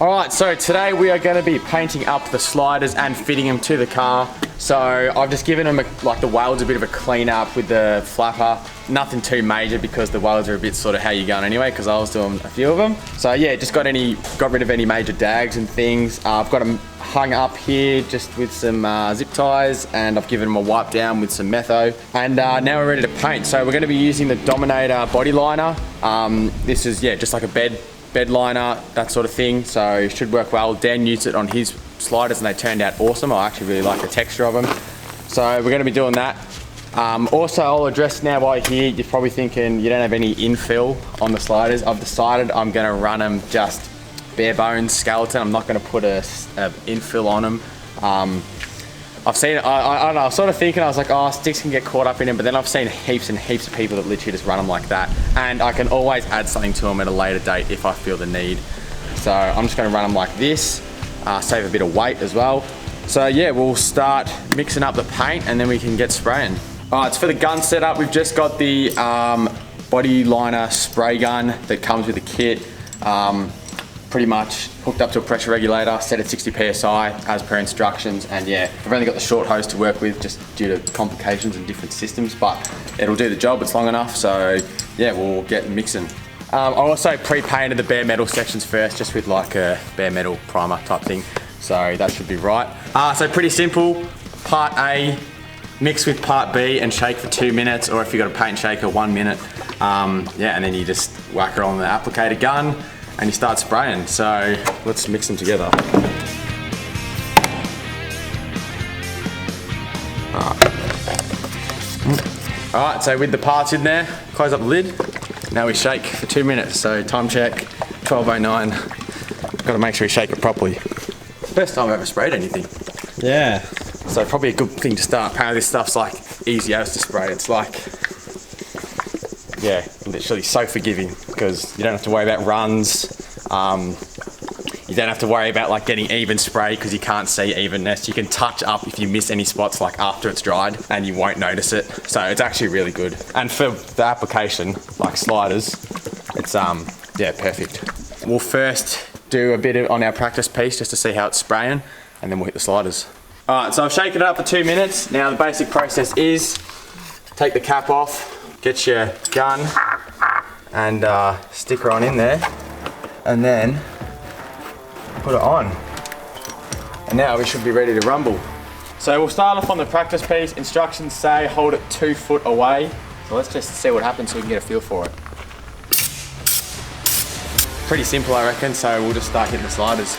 All right, so today we are going to be painting up the sliders and fitting them to the car. So I've just given them like the wales a bit of a clean up with the flapper. Nothing too major because the wales are a bit sort of how you going anyway, because I was doing a few of them. So yeah, just got rid of any major dags and things. I've got them hung up here just with some zip ties, and I've given them a wipe down with some metho. And now we're ready to paint. So we're going to be using the Dominator body liner. This is, yeah, just like a bed liner, that sort of thing. So it should work well. Dan used it on his sliders and they turned out awesome. I actually really like the texture of them. So we're going to be doing that. Also, I'll address now while you're here, you're probably thinking you don't have any infill on the sliders. I've decided I'm going to run them just bare bones skeleton. I'm not going to put a infill on them. I've seen, I don't know, I was sort of thinking, I was like, oh, sticks can get caught up in them, but then I've seen heaps and heaps of people that literally just run them like that. And I can always add something to them at a later date if I feel the need. So I'm just going to run them like this, save a bit of weight as well. So yeah, we'll start mixing up the paint and then we can get spraying. All right, so for the gun setup, we've just got the body liner spray gun that comes with the kit. Pretty much hooked up to a pressure regulator, set at 60 PSI as per instructions, and yeah, I've only got the short hose to work with just due to complications and different systems, but it'll do the job, it's long enough, so yeah, we'll get mixing. I also pre-painted the bare metal sections first, just with like a bare metal primer type thing, so that should be right. So pretty simple, part A, mix with part B and shake for 2 minutes, or if you've got a paint shaker, 1 minute. Yeah, and then you just whack it on the applicator gun, and you start spraying. So let's mix them together. All right, so with the parts in there, close up the lid. Now we shake for 2 minutes. So time check, 12:09. Got to make sure you shake it properly. First time I've ever sprayed anything. Yeah. So probably a good thing to start. Apparently this stuff's like easy as to spray. It's like, yeah, literally so forgiving because you don't have to worry about runs. You don't have to worry about like getting even spray because you can't see evenness. You can touch up if you miss any spots like after it's dried and you won't notice it. So it's actually really good. And for the application, like sliders, it's yeah, perfect. We'll first do a bit on our practice piece just to see how it's spraying, and then we'll hit the sliders. All right, so I've shaken it up for 2 minutes. Now the basic process is take the cap off, get your gun and stick her on in there, and then put it on. And now we should be ready to rumble. So we'll start off on the practice piece. Instructions say hold it 2 foot away. So let's just see what happens so we can get a feel for it. Pretty simple, I reckon, so we'll just start hitting the sliders.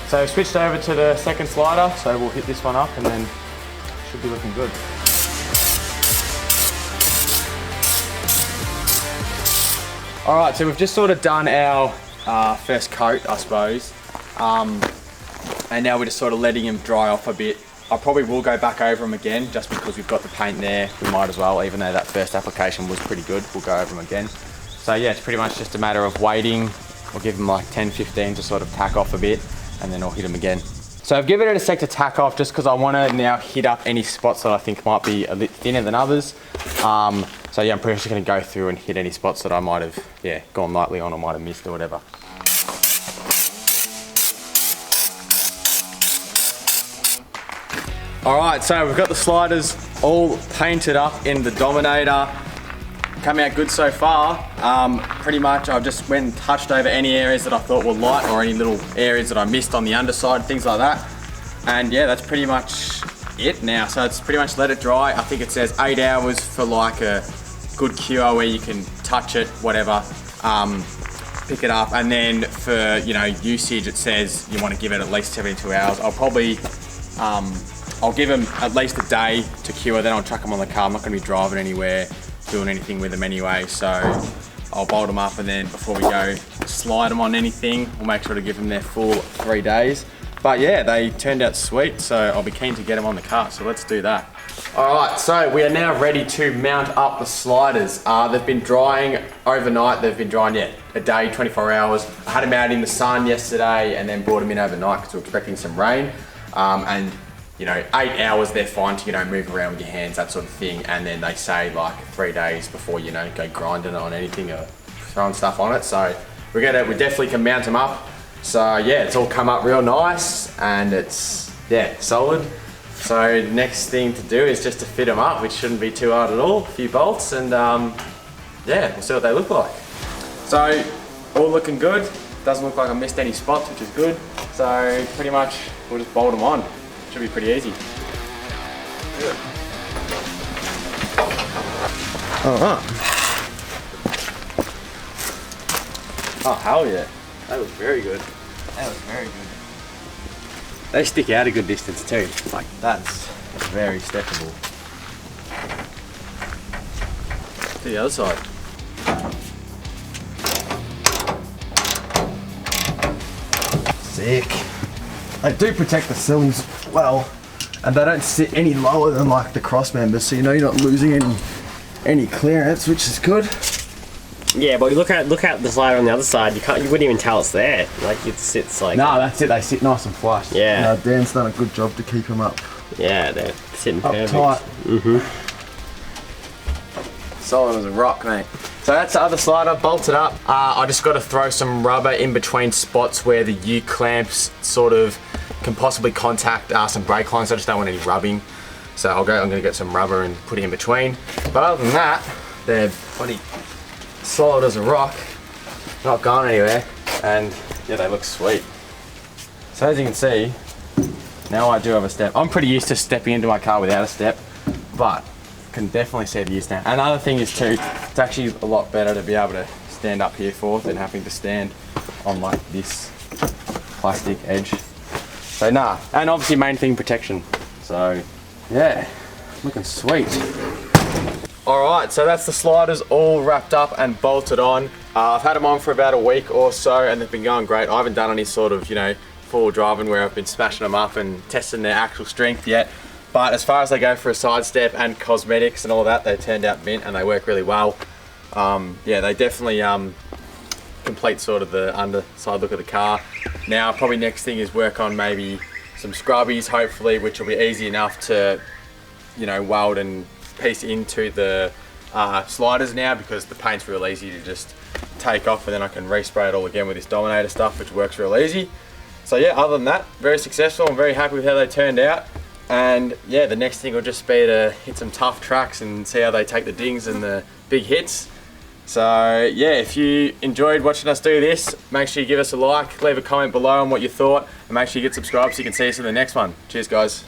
So we've switched over to the second slider, so we'll hit this one up and then should be looking good. All right, so we've just sort of done our first coat, I suppose. And now we're just sort of letting them dry off a bit. I probably will go back over them again just because we've got the paint there. We might as well, even though that first application was pretty good, we'll go over them again. So yeah, it's pretty much just a matter of waiting. We'll give them like 10, 15 to sort of tack off a bit, and then I'll hit them again. So I've given it a sec to tack off just because I want to now hit up any spots that I think might be a bit thinner than others. So yeah, I'm pretty much going to go through and hit any spots that I might have, yeah, gone lightly on or might have missed or whatever. All right, so we've got the sliders all painted up in the Dominator. Come out good so far. Pretty much I've just went and touched over any areas that I thought were light or any little areas that I missed on the underside, things like that. And yeah, that's pretty much it now. So it's pretty much let it dry. I think it says 8 hours for like a good cure where you can touch it, whatever, pick it up. And then for, you know, usage, it says you want to give it at least 72 hours. I'll probably, I'll give them at least a day to cure, then I'll chuck them on the car. I'm not going to be driving anywhere, doing anything with them anyway, so I'll bolt them up, and then before we go slide them on anything, we'll make sure to give them their full 3 days. But yeah, they turned out sweet, so I'll be keen to get them on the car, so let's do that. All right, so we are now ready to mount up the sliders. They've been drying overnight. They've been drying, yeah, a day, 24 hours. I had them out in the sun yesterday and then brought them in overnight because we were expecting some rain. And you know, 8 hours, they're fine to, you know, move around with your hands, that sort of thing. And then they say like 3 days before, you know, go grinding on anything or throwing stuff on it. So we definitely can mount them up. So yeah, it's all come up real nice and it's, yeah, solid. So next thing to do is just to fit them up, which shouldn't be too hard at all. A few bolts and yeah, we'll see what they look like. So all looking good. Doesn't look like I missed any spots, which is good. So pretty much we'll just bolt them on. Should be pretty easy. Yeah. All right. Oh hell yeah. That was very good. That was very good. They stick out a good distance too. Like that's very steppable. To the other side. Sick. They do protect the sills well, and they don't sit any lower than like the cross members, so you know you're not losing any clearance, which is good. Yeah, but look at the slider on the other side. You wouldn't even tell it's there. Like it sits like. No, that's it. They sit nice and flush. Yeah. Dan's done a good job to keep them up. Yeah, they're sitting up perfect. Tight. Solid as a rock, mate. So that's the other slider bolted up. I just got to throw some rubber in between spots where the U-clamps sort of can possibly contact some brake lines. I just don't want any rubbing. So I'm going to get some rubber and put it in between. But other than that, they're bloody solid as a rock, not going anywhere, and yeah, they look sweet. So as you can see, now I do have a step. I'm pretty used to stepping into my car without a step, but can definitely see the use now. Another thing is too, it's actually a lot better to be able to stand up here for than having to stand on like this plastic edge. So nah, and obviously main thing, protection. So yeah, looking sweet. Alright, so that's the sliders all wrapped up and bolted on. I've had them on for about a week or so and they've been going great. I haven't done any sort of, you know, full driving where I've been smashing them up and testing their actual strength yet. But as far as they go for a side step and cosmetics and all that, they turned out mint and they work really well. Yeah, they definitely complete sort of the underside look of the car. Now, probably next thing is work on maybe some scrubbies, hopefully, which will be easy enough to, you know, weld and piece into the sliders now because the paint's real easy to just take off and then I can respray it all again with this Dominator stuff, which works real easy. So yeah, other than that, very successful. I'm very happy with how they turned out. And yeah, the next thing will just be to hit some tough tracks and see how they take the dings and the big hits. So yeah, if you enjoyed watching us do this, make sure you give us a like, leave a comment below on what you thought, and make sure you get subscribed so you can see us in the next one. Cheers guys.